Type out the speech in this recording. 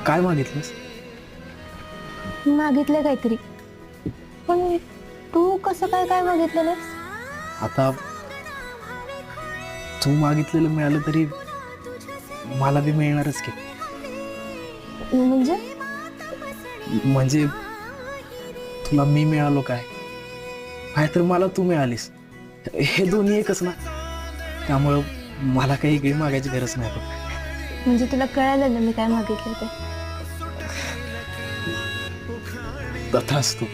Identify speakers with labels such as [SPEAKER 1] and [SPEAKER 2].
[SPEAKER 1] काय मागितलंस?
[SPEAKER 2] मागितलं काहीतरी, पण तू कसं काय काय मागितलेलंस?
[SPEAKER 1] आता तू मागितलेलं मिळालं तरी मला बी मिळणारच की.
[SPEAKER 2] म्हणजे
[SPEAKER 1] म्हणजे तुला मी मिळालो काय, नाहीतर मला तू मिळालीस, हे दोन्ही एकच ना. त्यामुळं मला काही इकडे मागायची गरज नाही बघ.
[SPEAKER 2] म्हणजे तुला कळालं ना मी काय मागितलं ते?
[SPEAKER 1] तथाच तू.